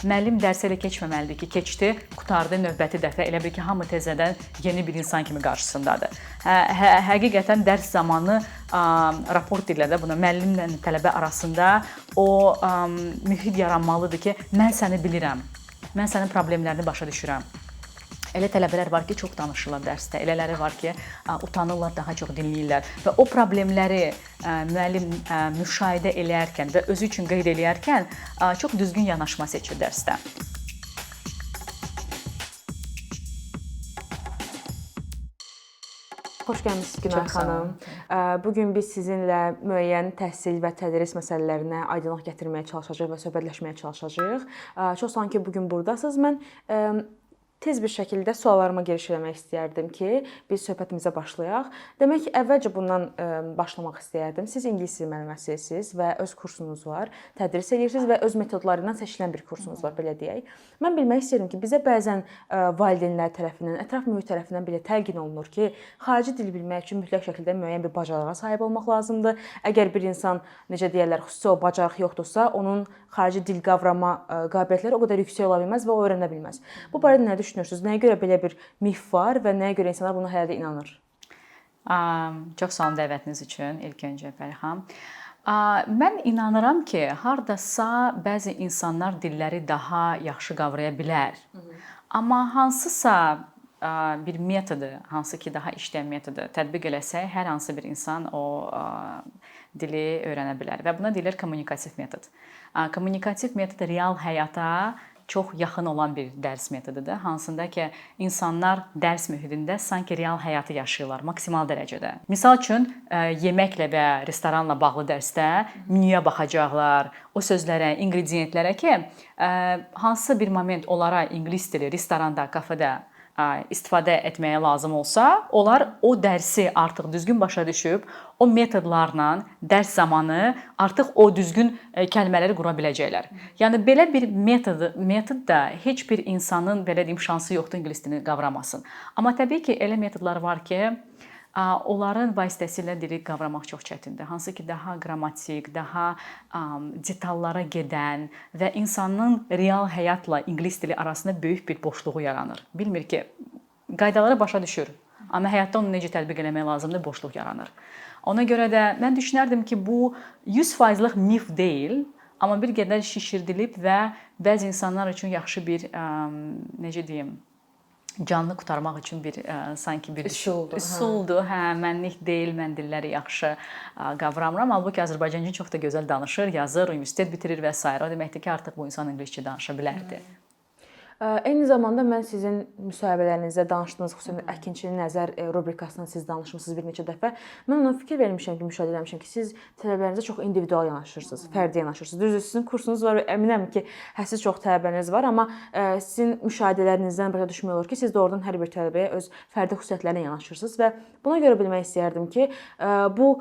müəllim dərsi elə keçməməlidir ki, keçdi, qurtardı, növbəti dəfə elə bil ki, hamı təzədən yeni bir insan kimi qarşısındadır. Həqiqətən dərs zamanı raport deyirlər də buna, müəllimlə tələbə arasında o mühit yaranmalıdır ki, mən səni bilirəm, mən sənin problemlərini başa düşürəm. Elə tələbələr var ki, çox danışırlar dərsdə, elələri var ki, utanırlar, daha çox dinləyirlər və o problemləri müəllim müşahidə eləyərkən və özü üçün qeyd eləyərkən çox düzgün yanaşma seçir dərsdə. Xoş gəlmisiniz Günay xanım. Bugün biz sizinlə müəyyən təhsil və tədris məsələlərinə aydınlıq gətirməyə çalışacağıq və söhbətləşməyə çalışacağıq. Çox sağ olun ki, bugün buradasınız. Mən tez bir şəkildə suallarıma giriş eləmək istəyərdim ki, biz söhbətimizə başlayaq. Demək, əvvəlcə bundan başlamaq istəyərdim. Siz ingilis dili müəlliməsisiniz və öz kursunuz var, tədris edirsiniz və öz metodlarından seçilən bir kursunuz var, belə deyək. Mən bilmək istəyirəm ki, bizə bəzən valideynlər tərəfindən, ətraf mühit tərəfindən belə təlqin olunur ki, xarici dil bilmək üçün mütləq şəkildə müəyyən bir bacarığa sahib olmaq lazımdır. Əgər bir insan, necə deyirlər, xüsusi o bacarıq yoxdursa, onun xarici dil qavrama qabiliyyətləri o qədər yüksək ola bilməz və o öyrənə bilməz. Bu barədə nə düşünürsünüz? Nəyə görə belə bir mif var və nəyə görə insanlar buna hələ də inanır? Çox sağ olun dəvətiniz üçün ilk öncə Fərxan. Mən inanıram ki, hardasa bəzi insanlar dilləri daha yaxşı qavraya bilər. Amma hansısa bir metodu, hansı ki daha işləyən metodu tətbiq eləsək, hər hansı bir insan o dili öyrənə bilər və buna deyilir kommunikativ metod. Kommunikativ metod real həyata çox yaxın olan bir dərs metodudur, hansında ki, insanlar dərs mühitində sanki real həyatı yaşayırlar maksimal dərəcədə. Misal üçün, yeməklə və restoranla bağlı dərsdə menyuya baxacaqlar, o sözlərə, ingrediyentlərə ki, hansısa bir moment onlara ingilis dili restoranda, kafedə istifadə etməyə lazım olsa, onlar o dərsi artıq düzgün başa düşüb, o metodlarla dərs zamanı artıq o düzgün kəlmələri qura biləcəklər. Yəni belə bir metod da heç bir insanın belə deyim şansı yoxdur ingilis dilini qavramasın. Amma təbii ki, elə metodlar var ki, onların vasitəsilə dili qavramaq çox çətindir. Hansı ki, daha qrammatik, daha detallara gedən və insanın real həyatla ingilis dili arasında böyük bir boşluğu yaranır. Bilmir ki, qaydaları başa düşür, amma həyatda onu necə tətbiq eləmək lazımdır, boşluq yaranır. Ona görə də mən düşünərdim ki, bu 100%lıq mif deyil, amma bir qədər şişirdilib və bəzi insanlar üçün yaxşı bir, necə deyim, canlı qurtarmaq üçün bir sanki bir üsuldur. Mənlik deyil, mən dilləri yaxşı qavramıram. Halbuki Azərbaycanca çox da gözəl danışır, yazır, universitet bitirir və s. O deməkdir ki, artıq bu insan ingiliscə danışa bilərdi. Eyni zamanda mən sizin müsahibələrinizdə danışdığınız, xüsusən əkinçinin nəzər rubrikasından siz danışmısınız bir neçə dəfə. Mən ona fikir vermişəm ki, müşahidə etmişəm ki, siz tələbələrinizə çox individual yanaşırsınız, fərdi yanaşırsınız. Düzdür, sizin kursunuz var və əminəm ki, hədsiz çox tələbəniz var, amma sizin müşahidələrinizdən başa düşmək olur ki, siz doğrudan hər bir tələbəyə öz fərdi xüsusiyyətlərinə yanaşırsınız və buna görə bilmək istəyərdim ki, bu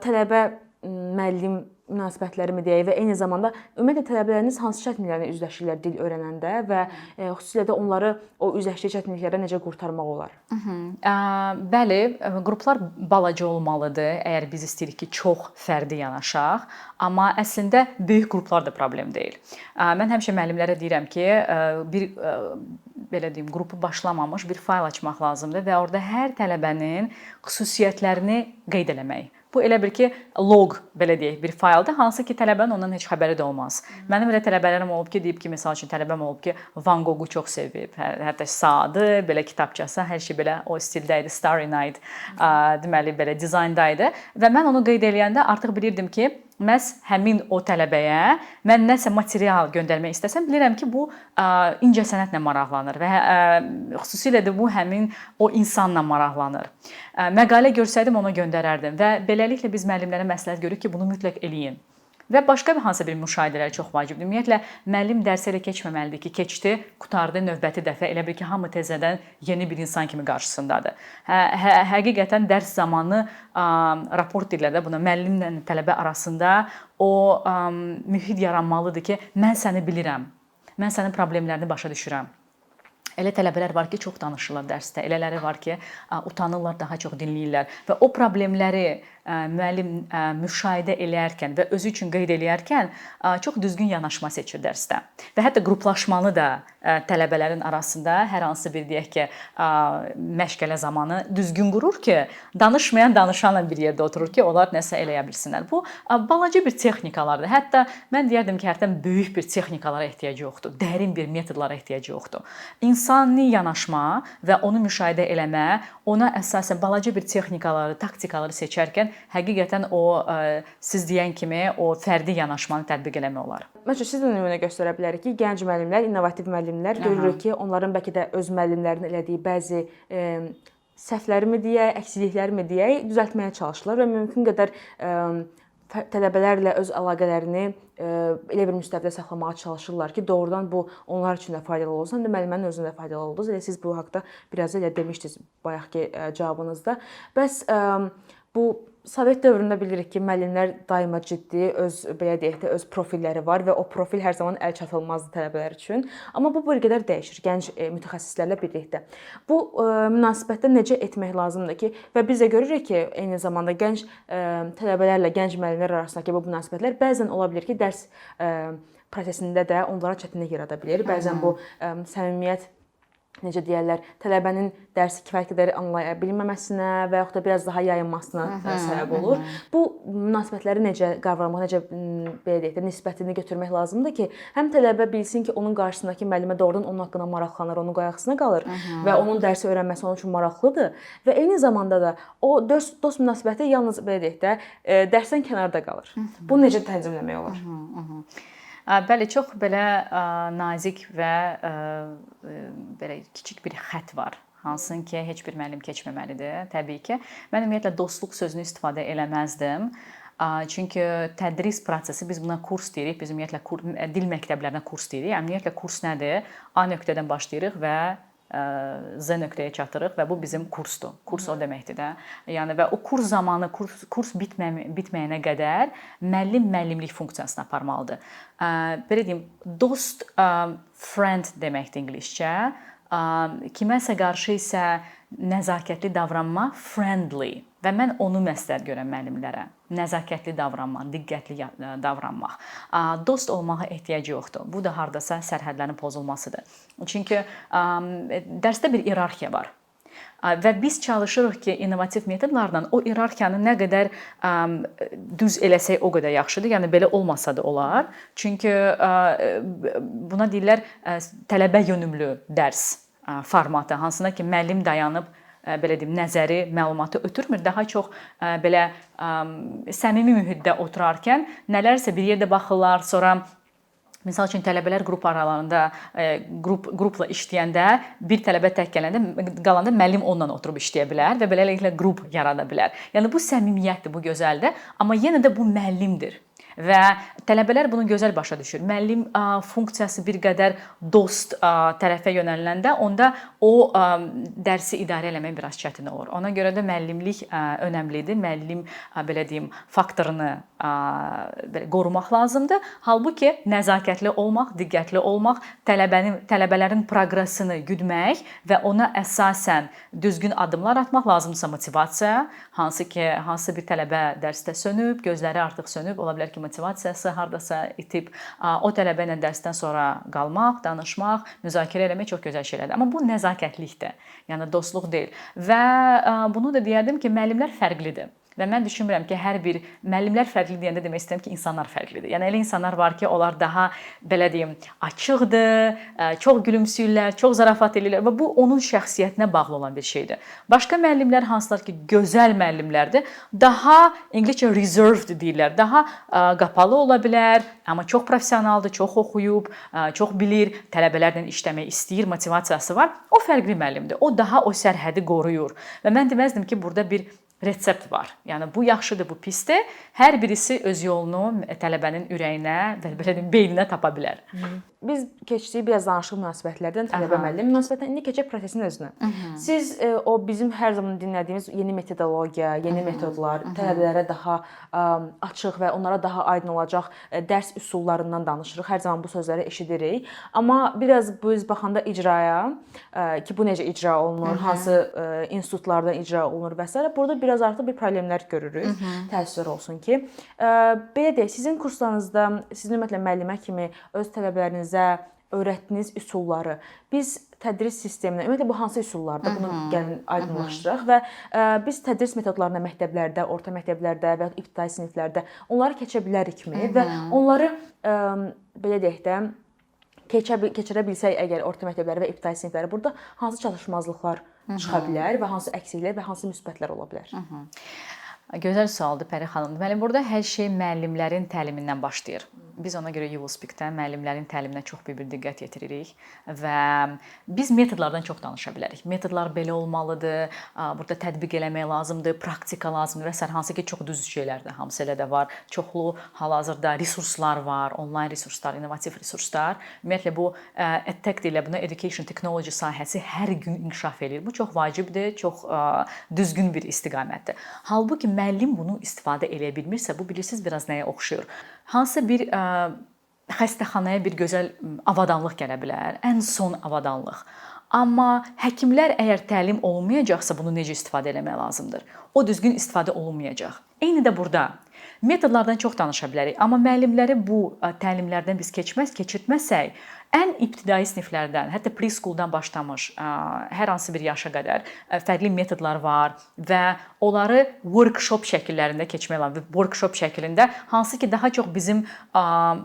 tələbə müəllim münasibətlərimi deyək və eyni zamanda ümumiyyətlə tələbələriniz hansı çətinliklərlə üzləşirlər dil öyrənəndə və xüsusilə də onları o üzləşdiyi çətinliklərə necə qurtarmaq olar? Bəli, qruplar balaca olmalıdır, əgər biz istəyirik ki, çox fərdi yanaşaq, amma əslində böyük qruplar da problem deyil. Mən həmişə müəllimlərə deyirəm ki, bir belə deyim, qrupu başlamamış bir fayl açmaq lazımdır və orada hər tələbənin xüsusiyyətlərini qeyd eləmək. Bu elə bir ki, log, belə deyək, bir fayldır, hansı ki, tələbənin ondan heç xəbəri də olmaz. Mənim elə tələbələrim olub ki, deyib ki, məsəl üçün tələbəm olub ki, Van Goghu çox sevib, hətta sadə, belə kitabçası, hər şey belə o stildə idi, Starry Night, deməli, belə dizayndaydı və mən onu qeyd eləyəndə artıq bilirdim ki, məhz həmin o tələbəyə mən nəsə material göndərmək istəsəm, bilirəm ki, bu incəsənətlə maraqlanır və xüsusilə də bu həmin o insanla maraqlanır. Məqalə görsəydim ona göndərərdim və beləliklə biz müəllimlərə məsləhət görürük ki, bunu mütləq eləyin. Və başqa bir hansısa bir müşahidələr çox vacibdir. Ümumiyyətlə, müəllim dərsi elə keçməməlidir ki, keçdi, qurtardı, növbəti dəfə elə bir ki, hamı təzədən yeni bir insan kimi qarşısındadır. Həqiqətən dərs zamanı raport deyirlər də buna, müəllimlə tələbə arasında o mühit yaranmalıdır ki, mən səni bilirəm, mən sənin problemlərini başa düşürəm. Elə tələbələr var ki, çox danışırlar dərsdə, elələri var ki, utanırlar, daha çox dinləyirlər və o problemləri müəllim müşahidə eləyərkən və özü üçün qeyd eləyərkən çox düzgün yanaşma seçir dərsdə. Və hətta qruplaşmanı da tələbələrin arasında hər hansı bir deyək ki, məşğələ zamanı düzgün qurur ki, danışmayan danışanla bir yerdə oturur ki, onlar nəsə eləyə bilsinlər. Bu balaca bir texnikalardır. Hətta mən deyərdim ki, hərdən böyük bir texnikalara ehtiyac yoxdur, dərin bir metodlara ehtiyac yoxdur. İnsani yanaşma və onu müşahidə eləmə, ona əsasən balaca bir texnikaları, taktikaları seçərkən həqiqətən o siz deyən kimi o fərdi yanaşmanı tətbiq eləmək olar. Məsələn, siz də nümunə göstərə bilərik ki, gənc müəllimlər, innovativ müəllimlər görürük ki, onların bəlkə də öz müəllimlərinin elədiyi bəzi səhvlərimi deyək, əksikliklərimi deyək, düzəltməyə çalışırlar və mümkün qədər tələbələrlə öz əlaqələrini elə bir müstəvidə saxlamağa çalışırlar ki, doğrudan bu onlar üçün də faydalı olsun, həm də müəllimənin özünə də faydalı oldu. Elə siz bu haqqda biraz elə demişdiniz bayaqki cavabınızda. Bəs bu Sovet dövründə bilirik ki, müəllimlər daima ciddi, belə deyək də, öz profilləri var və o profil hər zaman əlçatılmazdır tələbələr üçün. Amma bu bir qədər dəyişir gənc mütəxəssislərlə birlikdə. Bu münasibətdə necə etmək lazımdır ki, və biz də görürük ki, eyni zamanda gənc tələbələrlə gənc müəllimlər arasındakı bu münasibətlər bəzən ola bilər ki, dərs prosesində də onlara çətinlik yarada bilər. Bəzən bu səmimiyyət necə deyirlər, tələbənin dərsi kifayət qədər anlaya bilməməsinə və yaxud da biraz daha yayınmasına səbəb olur. Bu münasibətləri necə qavramaq, necə belə deyək də, nisbətini götürmək lazımdır ki, həm tələbə bilsin ki, onun qarşısındakı müəllimə doğrudan onun haqqında maraqlanır, onun qayğısına qalır və onun dərsi öyrənməsi onun üçün maraqlıdır və eyni zamanda da o dost münasibəti yalnız belə deyək də, dərsdən kənarda qalır. Bunu necə tənzimləmək olar? Bəli, çox belə nazik və belə kiçik bir xətt var. Hansın ki, heç bir müəllim keçməməlidir, təbii ki. Mən ümumiyyətlə dostluq sözünü istifadə eləməzdim. Çünki tədris prosesi, biz buna kurs deyirik, biz ümumiyyətlə dil məktəblərinə kurs deyirik. Ümumiyyətlə kurs nədir? A nöqtədən başlayırıq və Z nöqtəyə çatırıq və bu bizim kursdur. Kurs o deməkdir də. Yəni və o kurs zamanı, kurs bitməyənə qədər müəllim müəllimlik funksiyasını aparmalıdır. Belə deyim, dost friend deməkdir ingiliscə. Kiməsə qarşı isə nəzakətli davranma friendly və mən onu məsləhət görəm müəllimlərə. Nəzakətli davranmaq, diqqətli davranmaq. Dost olmağa ehtiyac yoxdur. Bu da hardasa sərhədlərin pozulmasıdır. Çünki dərsdə bir iyerarxiya var. Və biz çalışırıq ki, innovativ metodlarla o iyerarxiyanı nə qədər düz eləsək o qədər yaxşıdır. Yəni belə olmasa da olar. Çünki buna deyirlər tələbə yönümlü dərs formatı, hansına ki, müəllim dayanıb belə deyim, nəzəri, məlumatı ötürmür. Daha çox belə səmimi mühitdə oturarkən nələrsə bir yerdə baxırlar, sonra misal üçün tələbələr qrup aralarında qrupla işləyəndə bir tələbə tək gələndə qalanda müəllim onunla oturub işləyə bilər və beləliklə qrup yarada bilər. Yəni bu səmimiyyətdir, bu gözəldir, amma yenə də bu müəllimdir. Və tələbələr bunu gözəl başa düşür. Müəllim funksiyası bir qədər dost tərəfə yönəliləndə onda o dərsi idarə eləmək biraz çətin olur. Ona görə də müəllimlik önəmlidir. Müəllim belə deyim, faktorunu qorumaq lazımdır. Halbuki nəzakətli olmaq, diqqətli olmaq, tələbələrin proqresini güdmək və ona əsasən düzgün addımlar atmaq lazımdırsa motivasiya, hansı bir tələbə dərsdə sönüb, gözləri artıq sönüb, ola bilər ki, motivasiyası hardasa itib, o tələbə ilə dərsdən sonra qalmaq, danışmaq, müzakirə eləmək çox gözəl şeylərdir. Amma bu nəzakətlikdir, yəni dostluq deyil. Və bunu da deyərdim ki, müəllimlər fərqlidir. Və mən düşünmürəm ki, hər bir müəllimlər fərqli deyəndə demək istəyirəm ki, insanlar fərqlidir. Yəni elə insanlar var ki, onlar daha belə deyim, açıqdır, çox gülümsəyirlər, çox zarafat edirlər və bu onun şəxsiyyətinə bağlı olan bir şeydir. Başqa müəllimlər hansılar ki, gözəl müəllimlərdir, daha ingiliscə reserved deyirlər, daha qapalı ola bilər, amma çox professionaldır, çox oxuyub, çox bilir, tələbələrlə işləmək istəyir, motivasiyası var. O fərqli müəllimdir. O daha o sərhədi qoruyur. Və mən deməzdim ki, burada bir resept var. Yəni bu yaxşıdır, bu pisdir. Hər birisi öz yolunu tələbənin ürəyinə və belə deyim, beyninə tapa bilər. Biz keçdik biraz danışıq münasibətlərdən, tələbə-müəllim münasibətdən, indi keçək prosesin özünə. Siz o bizim hər zaman dinlədiyimiz yeni metodologiya, yeni metodlar, tələbələrə daha açıq və onlara daha aydın olacaq dərs üsullarından danışırıq. Hər zaman bu sözləri eşidirik. Amma biraz biz baxanda icraya, ki bu necə icra olunur, hansı institutlardan icra olunur və s. burada biraz artıq bir problemlər görürük. Təəssüflər olsun ki. Belə deyək, sizin kurslarınızda siz ümumiyyətlə müəllimə kimi öz tələbələrinizə öyrətdiyiniz üsulları biz tədris sisteminə, ümumiyyətlə bu hansı üsullardır? Bunu gəlin aydınlaşdıraq və biz tədris metodlarına məktəblərdə, orta məktəblərdə və ya ibtidai siniflərdə onları keçə bilərikmi və onları belə deyək də keçirə bilsək əgər orta məktəbləri və ibtidai sinifləri burada hansı çatışmazlıqlar çıxa bilər və hansı əksikliklər və hansı müsbətlər ola bilər? Gözəl sualdır Pəri xanım. Deməli, burada hər şey müəllimlərin təlimindən başlayır. Biz ona görə YouSpeak-də müəllimlərin təliminə çox bir diqqət yetiririk və biz metodlardan çox danışa bilərik. Metodlar belə olmalıdır, burada tətbiq eləmək lazımdır, praktika lazımdır və sair, hansı ki, çox düz şeylərdir. Hamısı elə də var. Çoxlu hal-hazırda resurslar var, onlayn resurslar, innovativ resurslar. Ümumiyyətlə bu EdTech ilə buna Education Technology sahəsi hər gün inkişaf edir. Bu çox vacibdir, çox düzgün bir istiqamətdir. Halbuki müəllim bunu istifadə eləyə bilmirsə, bu bilirsiniz biraz nəyə oxşuyur? Hansısa bir xəstəxanaya bir gözəl avadanlıq gələ bilər, ən son avadanlıq. Amma həkimlər əgər təlim olunmayacaqsa, bunu necə istifadə eləmək lazımdır? O düzgün istifadə olunmayacaq. Eyni də burada. Metodlardan çox danışa bilərik, amma müəllimləri bu təlimlərdən biz keçirtməsək, ən ibtidai siniflərdən, hətta preschooldan başlamış hər hansı bir yaşa qədər fərqli metodlar var və onları workshop şəkillərində keçmək lazımdır. Workshop şəklində, hansı ki, daha çox bizim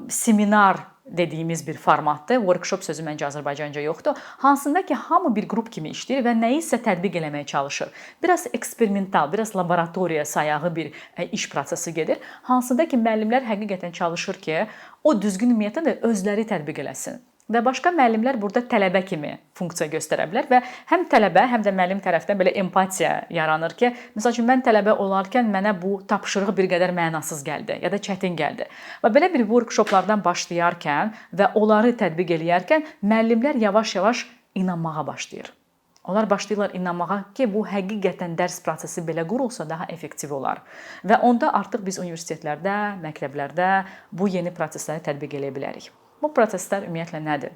seminar dediyimiz bir formatdır. Workshop sözü məncə Azərbaycanca yoxdur. Hansında ki, hamı bir qrup kimi işləyir və nəyisə tətbiq eləməyə çalışır. Biraz eksperimental, biraz laboratoriya sayağı bir iş prosesi gedir. Hansında ki, müəllimlər həqiqətən çalışır ki, o düzgün metodu özləri tətbiq eləsin. Və başqa müəllimlər burada tələbə kimi funksiya göstərə bilər və həm tələbə, həm də müəllim tərəfdən belə empatiya yaranır ki, məsəl üçün mən tələbə olarkən mənə bu tapşırıq bir qədər mənasız gəldi ya da çətin gəldi. Və belə bir workshoplardan başlayarkən və onları tətbiq eləyərkən müəllimlər yavaş-yavaş inanmağa başlayır. Onlar başlayırlar inanmağa ki, bu həqiqətən dərs prosesi belə qurulsa daha effektiv olar. Və onda artıq biz universitetlərdə, məktəblərdə bu yeni prosesləri tətbiq eləyə bilərik. Bu proseslər ümumiyyətlə nədir?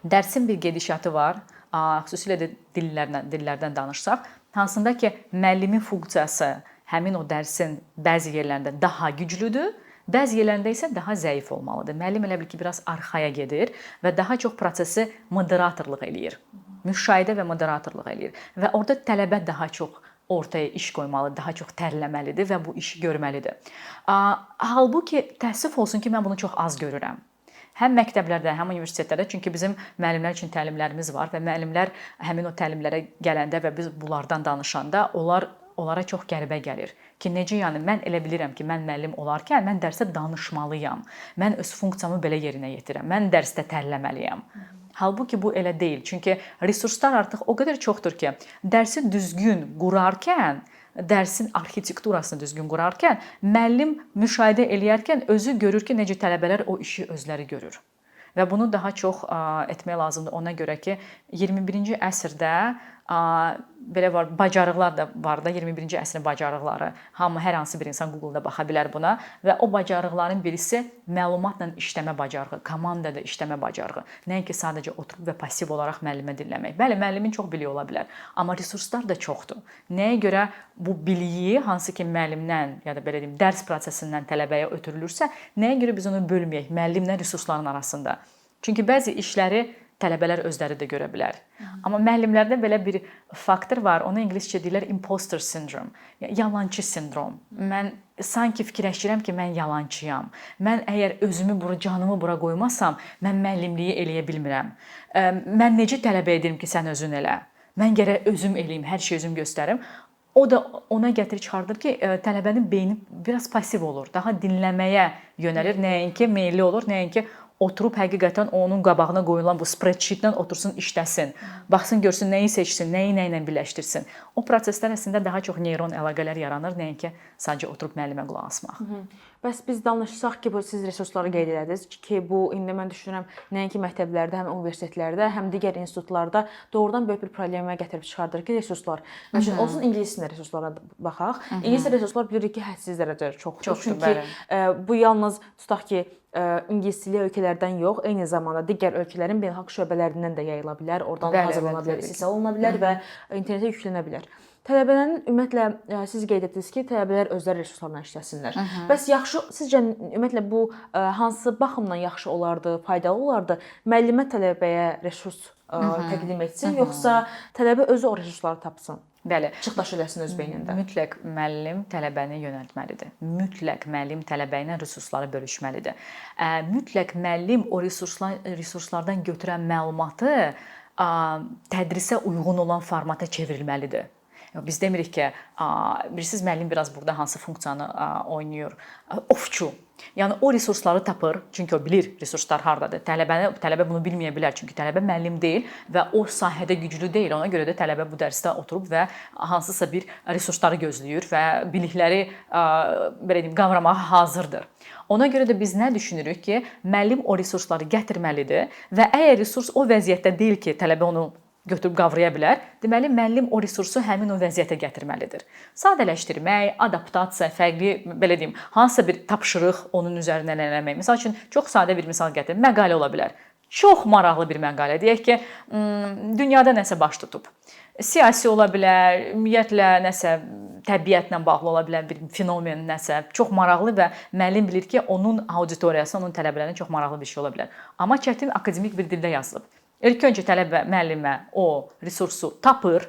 Dərsin bir gedişatı var, xüsusilə də dillərdən danışsaq, hansında ki, müəllimin funksiyası həmin o dərsin bəzi yerlərində daha güclüdür, bəzi yerlərində isə daha zəif olmalıdır. Müəllim elə bil ki, biraz arxaya gedir və daha çox prosesi moderatorluq eləyir. Müşahidə və moderatorluq eləyir və orada tələbə daha çox ortaya iş qoymalıdır, daha çox tərləməlidir və bu işi görməlidir. Halbuki təəssüf olsun ki, mən bunu çox az görürəm. Həm məktəblərdə, həm universitetlərdə, çünki bizim müəllimlər üçün təlimlərimiz var və müəllimlər həmin o təlimlərə gələndə və biz bunlardan danışanda onlara çox qəribə gəlir ki, necə yəni mən elə bilirəm ki, mən müəllim olarkən mən dərsdə danışmalıyam. Mən öz funksiyamı belə yerinə yetirirəm. Mən dərsdə tərləməliyəm. Halbuki bu elə deyil. Çünki resurslar artıq o qədər çoxdur ki, dərsi düzgün qurarkən, dərsin arxitekturasını düzgün qurarkən, müəllim müşahidə eləyərkən özü görür ki, necə tələbələr o işi özləri görür. Və bunu daha çox etmək lazımdır ona görə ki, 21-ci əsrdə belə var, bacarıqlar da var da, 21-ci əsrin bacarıqları. Hər hansı bir insan Google-da baxa bilər buna və o bacarıqların birisi məlumatla işləmə bacarığı, komandada işləmə bacarığı. Nəinki sadəcə oturub və passiv olaraq müəllimə dinləmək. Bəli, müəllimin çox biliyi ola bilər, amma resurslar da çoxdur. Nəyə görə bu biliyi hansı ki müəllimdən ya da belə deyim, dərs prosesindən tələbəyə ötürülürsə, nəyə görə biz onu bölməyək müəllimlə resursların arasında? Çünki bəzi işləri tələbələr özləri də görə bilər. Amma müəllimlərdə belə bir faktor var. Ona ingiliscə deyirlər imposter syndrome, yalançı sindrom. Mən sanki fikirləşirəm ki, mən yalançıyam. Mən əgər özümü canımı bura qoymasam, mən müəllimliyi eləyə bilmirəm. Mən necə tələbə edirəm ki, sən özün elə? Mən gərək özüm eləyim, hər şey özüm göstərim. O da ona gətirib çıxardır ki, tələbənin beyni biraz passiv olur. Daha dinləməyə yönəlir, nəinki meyilli olur, nəinki oturub həqiqətən onun qabağına qoyulan bu spreadsheet-dən otursun, işləsin. Baxsın, görsün, nəyi seçsin, nəyi nə ilə birləşdirsin. O proseslər əslində daha çox neyron əlaqələr yaranır, nəinki sadəcə oturub müəllimə qulaq asmaq. Bəs biz danışsaq ki, siz resursları qeyd elədiniz ki, bu indi mən düşünürəm, nəinki məktəblərdə, həm universitetlərdə, həm digər institutlarda doğrudan böyük bir problemə gətirib çıxardır ki, resurslar. Məsələn, olsun ingilis dilində resurslara baxaq. İngilis resurslar bilirik ki, hədsiz dərəcədə çoxdur. Çünki bu yalnız tutaq ki, ingilis dili ölkələrdən yox, eyni zamanda digər ölkələrin beynəlxalq şöbələrindən də yayıla bilər, oradan hazırlana bilər, istehsal oluna bilər və internetə yüklənə bilər. Tələbələrin ümumiyyətlə siz qeyd etdiniz ki, tələbələr özləri resurslarla işləsinlər. Bəs yaxşı, sizcə ümumiyyətlə bu hansı baxımdan yaxşı olardı, faydalı olardı? Müəllimə tələbəyə resurs təqdim etsin, yoxsa tələbə özü o resursları tapsın? Bəli. Çıxdaş eləsin öz beynində. Mütləq müəllim tələbəni yönəltməlidir. Mütləq müəllim tələbə ilə resursları bölüşməlidir. Mütləq müəllim o resurslardan götürən məlumatı tədrisə uyğun olan formata çevrilməlidir. Biz demirik ki, bilirsiniz müəllim biraz burada hansı funksiyanı oynayır? Ovçu. Yəni o resursları tapır, çünki o bilir resurslar hardadır. Tələbə bunu bilməyə bilər, çünki tələbə müəllim deyil və o sahədə güclü deyil. Ona görə də tələbə bu dərsdə oturub və hansısa bir resursları gözləyir və bilikləri belə deyim, qavramağa hazırdır. Ona görə də biz nə düşünürük ki, müəllim o resursları gətirməlidir və əgər resurs o vəziyyətdə deyil ki, tələbə onu götürüb qavraya bilər, deməli müəllim o resursu həmin o vəziyyətə gətirməlidir. Sadələşdirmək, adaptasiya, fərqli, belə deyim, hansısa bir tapşırıq onun üzərindən eləmək. Məsəl üçün çox sadə bir misal gətirim, məqalə ola bilər. Çox maraqlı bir məqalə. Deyək ki, dünyada nəsə baş tutub. Siyasi ola bilər, ümumiyyətlə nəsə təbiətlə bağlı ola bilər bir fenomen, nəsə çox maraqlı və müəllim bilir ki, onun auditoriyası, onun tələbələrinə çox maraqlı bir şey ola bilər. Amma çətin akademik bir dildə yazılıb. İlk öncə tələbə müəllimə o resursu tapır,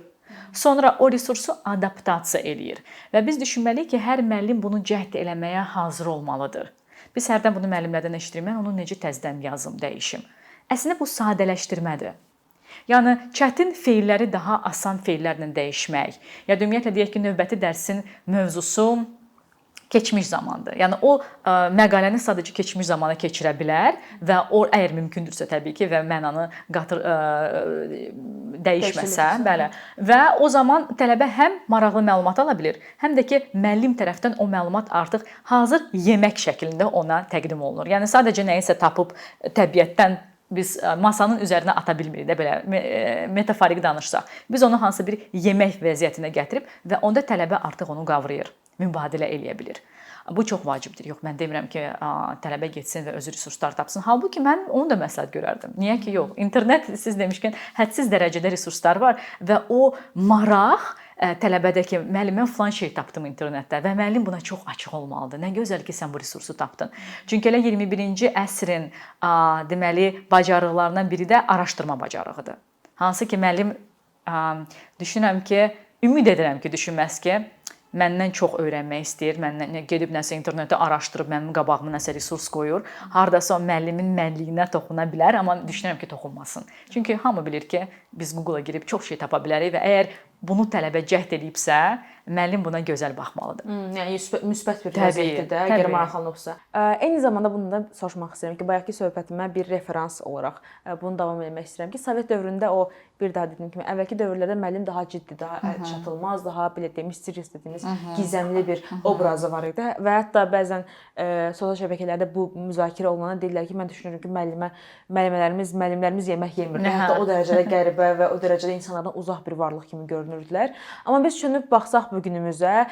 sonra o resursu adaptasiya eləyir. Və biz düşünməliyik ki, hər müəllim bunu cəhd eləməyə hazır olmalıdır. Biz hərdən bunu müəllimlərdən eşidirik, mən onu necə təzədən yazım, dəyişim. Əslində bu sadələşdirmədir. Yəni çətin feilləri daha asan feillərlə dəyişmək. Ya da ümumiyyətlə deyək ki, növbəti dərsin mövzusu keçmiş zamandır. Yəni o məqaləni sadəcə keçmiş zamana keçirə bilər və o əgər mümkündürsə təbii ki və mənanı dəyişməsə, bəli. Və o zaman tələbə həm maraqlı məlumat ala bilir, həm də ki müəllim tərəfdən o məlumat artıq hazır yemək şəklində ona təqdim olunur. Yəni sadəcə nəyisə tapıb təbiətdən biz masanın üzərinə ata bilmirik də belə metaforik danışsaq. Biz onu hansısa bir yemək vəziyyətinə gətirib və onda tələbə artıq onu qavrayır, mübadilə eləyə bilir. Bu çox vacibdir. Yox, mən demirəm ki, tələbə getsin və özü resurslar tapsın. Halbuki mən onu da məsləhət görərdim. Niyə ki, yox? İnternet, siz demişkən, hədsiz dərəcədə resurslar var və o maraq tələbədə ki, müəllim mən filan şey tapdım internetdə və müəllim buna çox açıq olmalıdır. Nə gözəl ki, sən bu resursu tapdın. Çünki elə 21-ci əsrin deməli bacarıqlarından biri də araşdırma bacarığıdır. Hansı ki, müəllim düşünürəm ki, ümid edirəm ki, düşünməz ki, məndən çox öyrənmək istəyir, məndən gedib nəsə internetdə araşdırıb mənim qabağıma nəsə resurs qoyur. Hardasa o müəllimin mənliyinə toxuna bilər, amma düşünürəm ki, toxunmasın. Çünki hamı bilir ki, biz Google-a girib çox şey tapa bilərik və əgər bunu tələbə cəhd edibsə, müəllim buna gözəl baxmalıdır. Yəni müsbət bir vəziyyətdə də, əgər maraqlanıbsa. Eyni zamanda bunu da soruşmaq istəyirəm ki, bayaqki söhbətimə bir referans olaraq bunu davam etmək istəyirəm ki, Sovet dövründə o bir daha dediyim kimi əvvəlki dövrlərdə müəllim daha ciddi, daha çatılmaz, daha belə deyim, mysterious dediyimiz gizəmli bir obrazı var idi və hətta bəzən sosial şəbəkələrdə bu müzakirə olunanda deyirlər ki, mən düşünürəm ki, müəllimlərimiz yemək yemir. Hətta o dərəcədə qəribə və o dərəcədə insanlardan uzaq bir varlıq kimi görünürdülər. Amma biz düşünüb baxsaq bu günümüzə,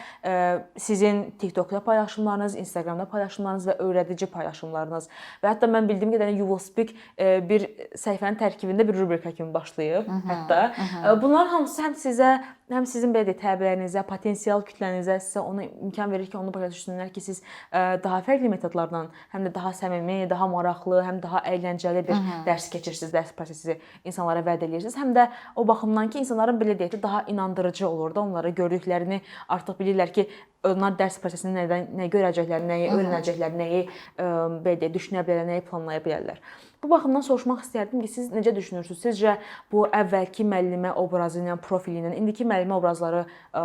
sizin TikTokda paylaşımlarınız, Instagramda paylaşımlarınız və öyrədici paylaşımlarınız və hətta mən bildiyim qədərilə You Will Speak bir səhifənin tərkibində bir rubrika kimi başlayıb. Hətta bunların hamısı həm sizin belə deyək, tələbələrinizə, potensial kütlənizə sizə ona imkan verir ki, onu başa düşsünlər ki, siz daha fərqli metodlarla, həm də daha səmimi, daha maraqlı, həm daha əyləncəli bir dərs keçirirsiniz, dərs prosesi insanlara vəd edirsiniz. Həm də o baxımdan ki, insanların belə deyək, daha inandırıcı olur da, onlara gördüklərini artıq bilirlər ki, onlar dərs prosesində nə görəcəklər, nəyi öyrənəcəklər, nəyi belə deyək, düşünə bilərlər, nəyi planlaya bilərlər. Bu baxımdan soruşmaq istərdim ki, siz necə düşünürsünüz? Sizcə bu əvvəlki müəllimə obrazı ilə, profili ilə, indiki müəllimə obrazları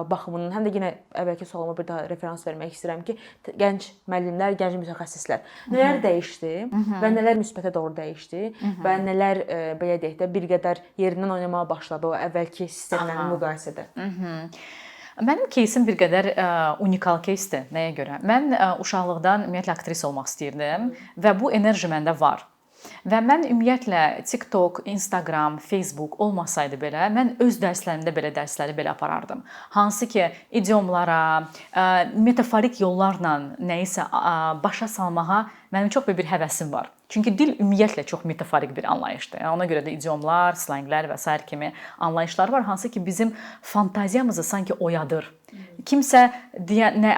baxımından, həm də yenə əvvəlki sualıma bir daha referans vermək istəyirəm ki, gənc müəllimlər, gənc mütəxəssislər nələr dəyişdi və nələr müsbətə doğru dəyişdi və nələr belə deyək də bir qədər yerindən oynamağa başladı o əvvəlki sistemlə müqayisədə? Mənim кейsim bir qədər unikal keysdir. Nəyə görə? Mən uşaqlıqdan ümumiyyətlə aktrisa olmaq istəyirdim və bu enerji məndə var. Və mən ümumiyyətlə TikTok, Instagram, Facebook olmasaydı belə, mən öz dərslərimdə belə dərsləri belə aparardım. Hansı ki, idiomlara, metaforik yollarla nəyisə başa salmağa mənim çox böyük bir həvəsim var. Çünki dil ümumiyyətlə çox metaforik bir anlayışdır. Ona görə də idiomlar, slanglər və s. kimi anlayışlar var, hansı ki bizim fantaziyamızı sanki oyadır. Kimsə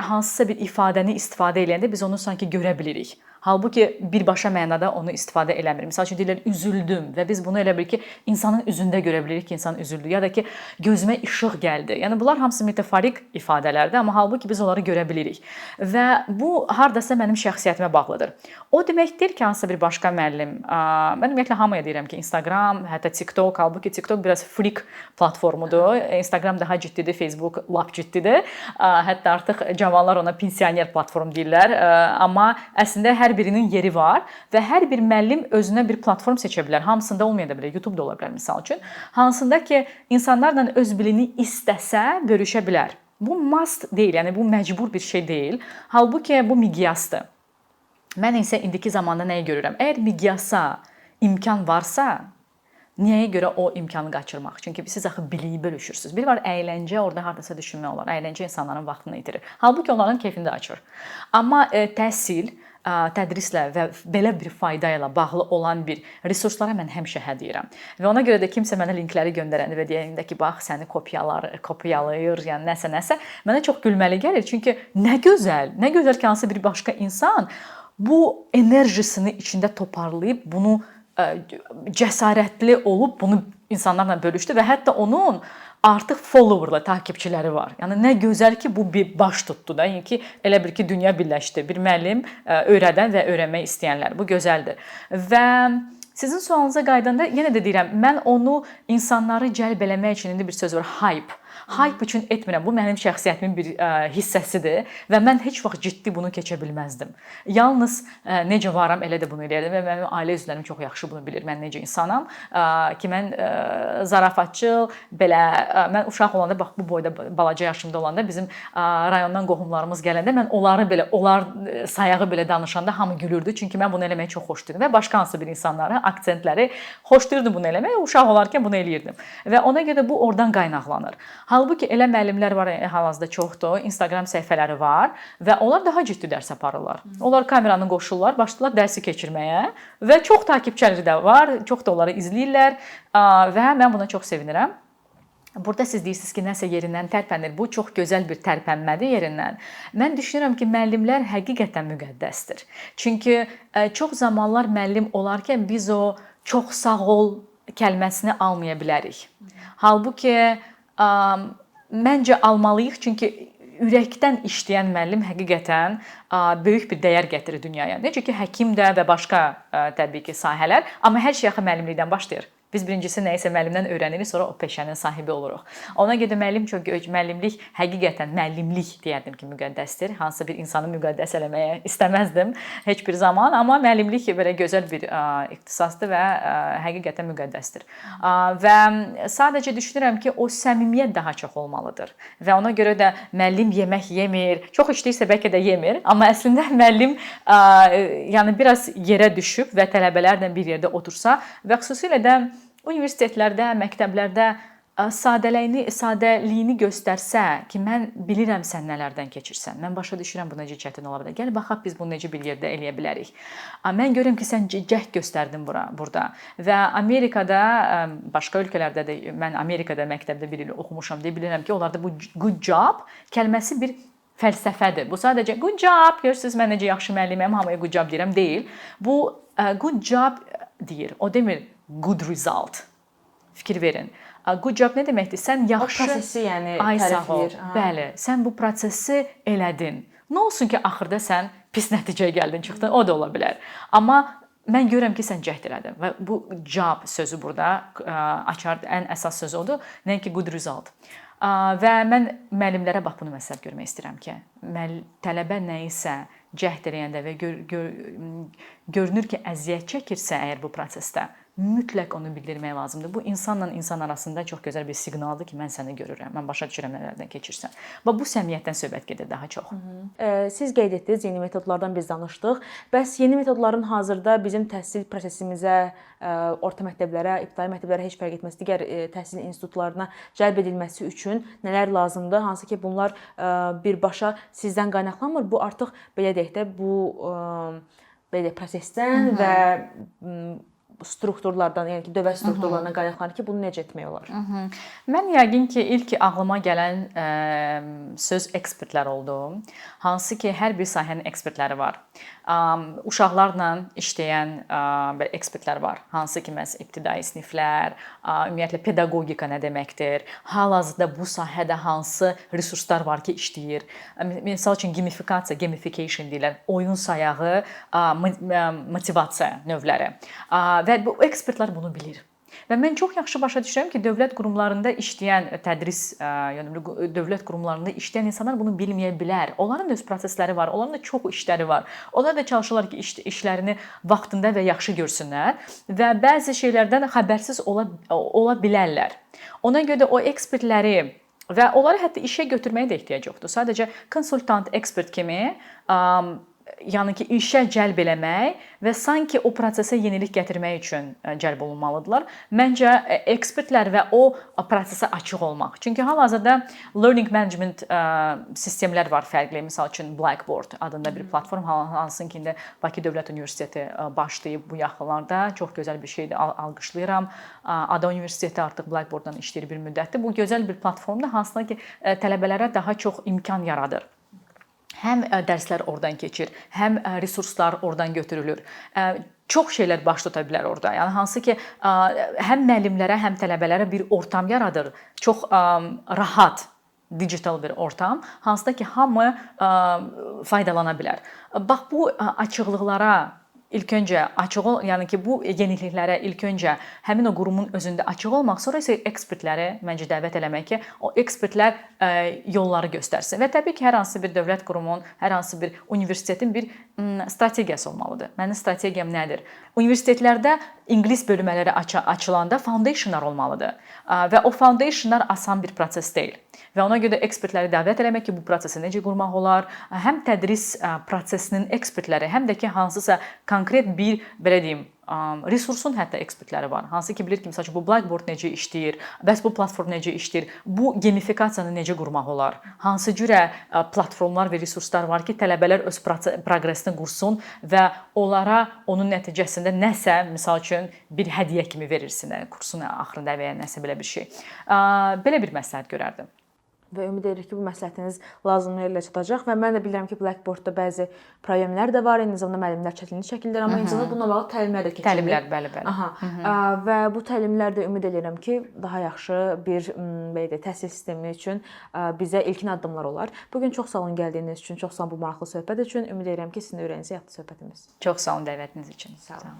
hansısa bir ifadəni istifadə edəndə biz onu sanki görə bilirik. Halbuki birbaşa mənada onu istifadə eləmir. Məsəl üçün deyirlər üzüldüm və biz bunu elə bil ki insanın üzündə görə bilirik ki, insan üzüldü ya da ki gözümə işıq gəldi. Yəni bunlar hamısı metaforik ifadələrdir, amma halbuki biz onları görə bilirik. Və bu hardasa mənim şəxsiyyətimə bağlıdır. O demək deyil ki, hansısa bir başqa müəllim, mən ümumiyyətlə hamıya deyirəm ki, Instagram, hətta TikTok, halbuki TikTok biraz freak platformudur. Instagram daha ciddidir, Facebook lap ciddidir. Hətta artıq cavanlar ona pensioner platform deyirlər. Amma əslində hər birinin yeri var və hər bir müəllim özünə bir platform seçə bilər. Hamısında olmaya da bilər, YouTube-da ola bilər misal üçün. Hansında ki, insanlarla öz bilini istəsə bölüşə bilər. Bu must deyil, yəni bu məcbur bir şey deyil. Halbuki bu miqyasdır. Mən isə indiki zamanda nəyi görürəm? Əgər miqyasa imkan varsa, niyə görə o imkanı qaçırmaq? Çünki siz axı biliyi bölüşürsünüz. Bir var əyləncə, orada hardasa düşünmək olar. Əyləncə insanların vaxtını itirir. Halbuki onların keyfini də açır. Amma təhsil, tədrislə və belə bir fayda ilə bağlı olan bir resurslara mən həmişə hə deyirəm. Və ona görə də kimsə mənə linkləri göndərəndə və deyəndə ki, bax səni kopyalayır, yəni nəsə, mənə çox gülməli gəlir. Çünki nə gözəl ki, hansı bir başqa insan bu enerjisini içində toparlayıb, bunu cəsarətli olub, bunu insanlarla bölüşdü və hətta onun artıq followerla takipçiləri var. Yəni nə gözəl ki, bu bir baş tutdu da. Yəni ki, elə bir ki, dünya birləşdi. Bir müəllim öyrədən və öyrənmək istəyənlər. Bu gözəldir. Və sizin sualınıza qaydanda yenə də deyirəm, mən onu insanları cəlb eləmək üçün indi bir söz var, hype. Hype üçün etmirəm. Bu mənim şəxsiyyətimin bir hissəsidir və mən heç vaxt ciddi bunu keçə bilməzdim. Yalnız necə varam, elə də bunu eləyərdim və mənim ailə üzvlərim çox yaxşı bunu bilir. Mən necə insanam ki, mən zarafatçıl, belə mən uşaq olanda bax bu boyda balaca yaşımda olanda bizim rayondan qohumlarımız gələndə mən onlar sayağı belə danışanda hamı gülürdü. Çünki mən bunu eləməyi çox xoşlayırdım və başqa hansı bir insanları, aksentləri xoşlayırdım bunu eləməyi. Uşaq olarkən bunu eləyirdim. Və ona görə bu oradan qaynaqlanır. Halbuki elə müəllimlər var, hal-hazırda çoxdur, Instagram səhifələri var və onlar daha ciddi dərs aparırlar. Onlar kameranı qoşurlar, başlayırlar dərsi keçirməyə və çox takipçiləri də var, çox da onları izləyirlər və mən buna çox sevinirəm. Burada siz deyirsiniz ki, nəsə yerindən tərpənir. Bu çox gözəl bir tərpənmədir yerindən. Mən düşünürəm ki, müəllimlər həqiqətən müqəddəsdir. Çünki çox zamanlar müəllim olarkən biz o çox sağ ol kəlməsini almaya bilərik. Halbuki məncə almalıyıq, çünki ürəkdən işləyən müəllim həqiqətən böyük bir dəyər gətirir dünyaya. Necə ki, həkim də və başqa təbii ki, sahələr, amma hər şey axı müəllimlikdən başlayır. Biz birincisi nəyisə müəllimdən öyrənirik, sonra o peşənin sahibi oluruq. Ona görə müəllimlik həqiqətən müəllimlik deyərdim ki, müqəddəsdir. Hansısa bir insanı müqəddəs eləməyə istəməzdim heç bir zaman, amma müəllimlik belə gözəl bir ixtisasdır və həqiqətən müqəddəsdir. Və sadəcə düşünürəm ki, o səmimiyyət daha çox olmalıdır. Və ona görə də müəllim yemək yemir, çox işləyirsə bəlkə də yemir, amma əslində müəllim yəni biraz yerə düşüb və tələbələrlə bir yerdə otursa və xüsusilə də universitetlərdə, məktəblərdə sadəliyini göstərsə ki, mən bilirəm sən nələrdən keçirsən, mən başa düşürəm bu necə çətin ola bilər. Gəl baxaq biz bunu necə bir yerdə eləyə bilərik. Mən görürəm ki, sən cəhd göstərdin burada. Və Amerikada, başqa ölkələrdə də, mən Amerikada məktəbdə bir il oxumuşam deyə bilirəm ki, onlarda bu good job kəlməsi bir fəlsəfədir. Bu sadəcə good job, görürsünüz mən necə yaxşı müəlliməm, hamıya good job deyirəm, deyil. Bu good job deyir, o demir good result. Fikir verin. Good job nə deməkdir? Sən yaxşı... O prosesi yəni tərifləyir. Bəli, sən bu prosesi elədin. Nə olsun ki, axırda sən pis nəticəyə gəldin, çıxdın, o da ola bilər. Amma mən görürəm ki, sən cəhd elədin və bu job sözü burada açar, ən əsas sözü odur, nəinki good result. Və mən müəllimlərə bax bunu məsəl görmək istəyirəm ki, tələbə nə isə cəhd eləyəndə və görünür ki, əziyyət çəkirsə əgər bu prosesdə, mütləq onu bildirmək lazımdır. Bu insanla insan arasında çox gözəl bir siqnaldır ki, mən səni görürəm, mən başa düşürəm nələrdən keçirsən. Və bu səmiyyətdən söhbət gedir daha çox. Siz qeyd etdiniz, yeni metodlardan biz danışdıq. Bəs yeni metodların hazırda bizim təhsil prosesimizə, orta məktəblərə, ibtidai məktəblərə heç fərq etməz, digər təhsil institutlarına cəlb edilməsi üçün nələr lazımdır? Hansı ki, bunlar birbaşa sizdən qaynaqlanmır. Bu artıq belə deyək də, bu belə prosesdən və strukturlardan, yəni ki, dövlət strukturlarından qaynaqlanır ki, bunu necə etmək olar? Mən yəqin ki, ilk ağlıma gələn söz ekspertlər oldu. Hansı ki, hər bir sahənin ekspertləri var. Uşaqlarla işləyən ekspertlər var. Hansı ki, məhz ibtidai siniflər, ümumiyyətlə pedaqogika nə deməkdir? Hal-hazırda bu sahədə hansı resurslar var ki, işləyir? Məsəl üçün gamification deyirlər, oyun sayağı, motivasiya növləri. Və bu ekspertlər bunu bilir. Və mən çox yaxşı başa düşürəm ki, dövlət qurumlarında işləyən yəni dövlət qurumlarında işləyən insanlar bunu bilməyə bilər. Onların da öz prosesləri var, onların da çox işləri var. Onlar da çalışırlar ki, işlərini vaxtında və yaxşı görsünlər və bəzi şeylərdən xəbərsiz ola bilərlər. Ona görə o ekspertləri və onları hətta işə götürməyə də ehtiyac yoxdur. Sadəcə konsultant, ekspert kimi yəni ki, işə cəlb eləmək və sanki o prosesə yenilik gətirmək üçün cəlb olunmalıdırlar. Məncə ekspertlər və o prosesə açıq olmaq. Çünki hal-hazırda learning management sistemlər var fərqli. Məsəl üçün Blackboard adında bir platform, hansı ki, indi Bakı Dövlət Universiteti başlayıb bu yaxınlarda. Çox gözəl bir şeydir, alqışlayıram. Ada Universiteti artıq Blackboarddan işləyir bir müddətdir. Bu gözəl bir platformdur, hansına ki, tələbələrə daha çox imkan yaradır. Həm dərslər oradan keçir, həm resurslar oradan götürülür. Çox şeylər baş tuta bilər orada. Yəni hansı ki, həm müəllimlərə, həm tələbələrə bir ortam yaradır. Çox rahat digital bir ortam, hansıda ki, hamı faydalana bilər. Bax, bu açıqlıqlara İlk öncə yəni ki, bu yeniliklərə ilk öncə həmin o qurumun özündə açıq olmaq, sonra isə ekspertləri məncə dəvət eləmək ki, o ekspertlər yolları göstərsin. Və təbii ki, hər hansı bir dövlət qurumunun, hər hansı bir universitetin bir strategiyası olmalıdır. Mənim strategiyam nədir? Universitetlərdə ingilis bölmələri açılanda foundationlar olmalıdır. Və o foundationlar asan bir proses deyil. Və ona görə ekspertləri dəvət eləmək ki, bu prosesi necə qurmaq olar? Həm tədris prosesinin ekspertləri, həm də ki, hansısa konkret bir, belə deyim, resursun hətta ekspertləri var. Hansı ki, bilir ki, məsəl üçün, bu Blackboard necə işləyir, bəs bu platform necə işləyir, bu gamifikasiyanı necə qurmaq olar? Hansı cürə platformlar və resurslar var ki, tələbələr öz proqresini qursun və onlara onun nəticəsində nəsə, məsəl üçün, bir hədiyyə kimi verirsin kursun axırında və ya nəsə belə bir şey. Belə bir məsləhət görərdim. Və ümid edirik ki, bu məsləhətiniz lazımlı yerlə çatacaq və mən də bilirəm ki, Blackboardda bəzi problemlər də var, eyni zamanda müəllimlər çətinlik çəkirlər, amma eyni zamanda bununla bağlı təlimlər də keçirilir. Təlimlər, bəli. Və bu təlimlər də ümid edirəm ki, daha yaxşı bir belə təhsil sistemi üçün bizə ilkin addımlar olar. Bugün çox sağ olun gəldiyiniz üçün, çox sağ olun bu maraqlı söhbət üçün. Ümid edirəm ki, sizin öyrəninizə yaxşı söhbətimiz. Çox sağ olun dəvətiniz üçün. Sağ olun.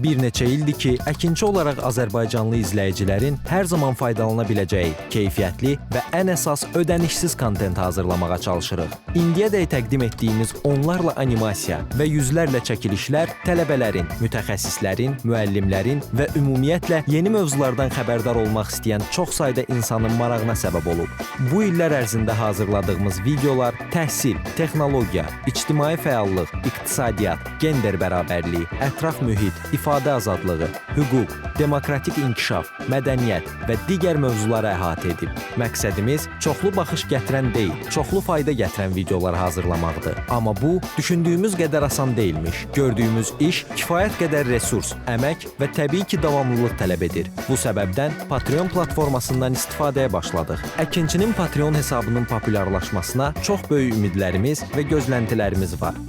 Bir neçə ildir ki, əkinçi olaraq azərbaycanlı izləyicilərin hər zaman faydalana biləcəyi keyfiyyətli və ən əsas ödənişsiz kontent hazırlamağa çalışırıq. İndiyədək təqdim etdiyimiz onlarla animasiya və yüzlərlə çəkilişlər tələbələrin, mütəxəssislərin, müəllimlərin və ümumiyyətlə yeni mövzulardan xəbərdar olmaq istəyən çox sayda insanın marağına səbəb olub. Bu illər ərzində hazırladığımız videolar təhsil, texnologiya, ictimai fəallıq, iqtisadiyyat, gender bərabərliyi, ətraf mühit, ifadə azadlığı, hüquq, demokratik inkişaf, mədəniyyət və digər mövzuları əhatə edib. Məqsədimiz çoxlu baxış gətirən deyil, çoxlu fayda gətirən videolar hazırlamaqdır. Amma bu, düşündüyümüz qədər asan deyilmiş. Gördüyümüz iş kifayət qədər resurs, əmək və təbii ki, davamlılıq tələb edir. Bu səbəbdən Patreon platformasından istifadəyə başladıq. Əkinçinin Patreon hesabının populyarlaşmasına çox böyük ümidlərimiz və gözləntilərimiz var.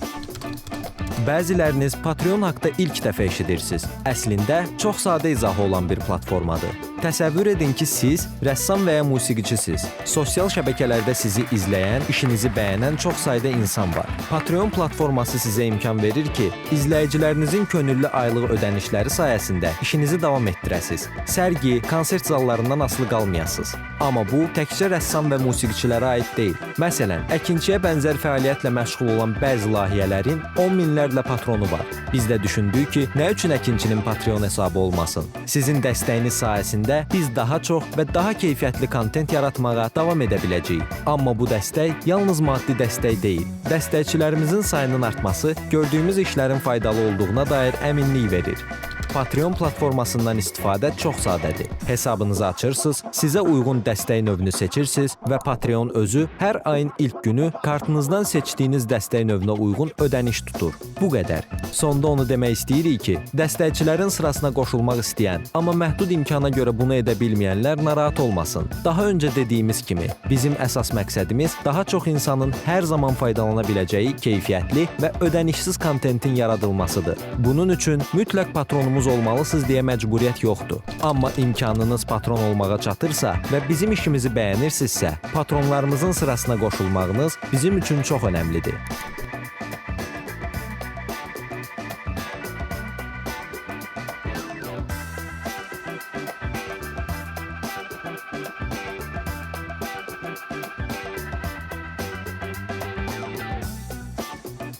Bəziləriniz Patreon haqda ilk dəfə eşidirsiniz. Əslində, çox sadə izahı olan bir platformadır. Təsəvvür edin ki, siz rəssam və ya musiqiçisiniz. Sosial şəbəkələrdə sizi izləyən, işinizi bəyənən çox sayda insan var. Patreon platforması sizə imkan verir ki, izləyicilərinizin könüllü aylıq ödənişləri sayəsində işinizi davam etdirəsiniz. Sərgi, konsert zallarından asılı qalmayasınız. Amma bu təkcə rəssam və musiqiçilərə aid deyil. Məsələn, əkinçiyə bənzər fəaliyyətlə məşğul olan bəzi layihələrin 10 minlərlə patronu var. Biz də düşündük ki, nə üçün əkinçinin Patreon hesabı olmasın? Sizin dəstəyiniz sayəsində biz daha çox və daha keyfiyyətli kontent yaratmağa davam edə biləcəyik. Amma bu dəstək yalnız maddi dəstək deyil. Dəstəkçilərimizin sayının artması gördüyümüz işlərin faydalı olduğuna dair əminlik verir. Patreon platformasından istifadə çox sadədir. Hesabınızı açırsınız, sizə uyğun dəstək növünü seçirsiniz və Patreon özü hər ayın ilk günü kartınızdan seçdiyiniz dəstək növünə uyğun ödəniş tutur. Bu qədər. Sonda onu demək istəyirik ki, dəstəkçilərin sırasına qoşulmaq istəyən, amma məhdud imkana görə bunu edə bilməyənlər narahat olmasın. Daha öncə dediyimiz kimi, bizim əsas məqsədimiz daha çox insanın hər zaman faydalana biləcəyi keyfiyyətli və ödənişsiz kontentin yaradılmasıdır. Bunun üçün mütləq patronumuz olmalısınız deyə məcburiyyət yoxdur. Amma imkanınız patron olmağa çatırsa və bizim işimizi bəyənirsinizsə, patronlarımızın sırasına qoşulmağınız bizim üçün çox önəmlidir.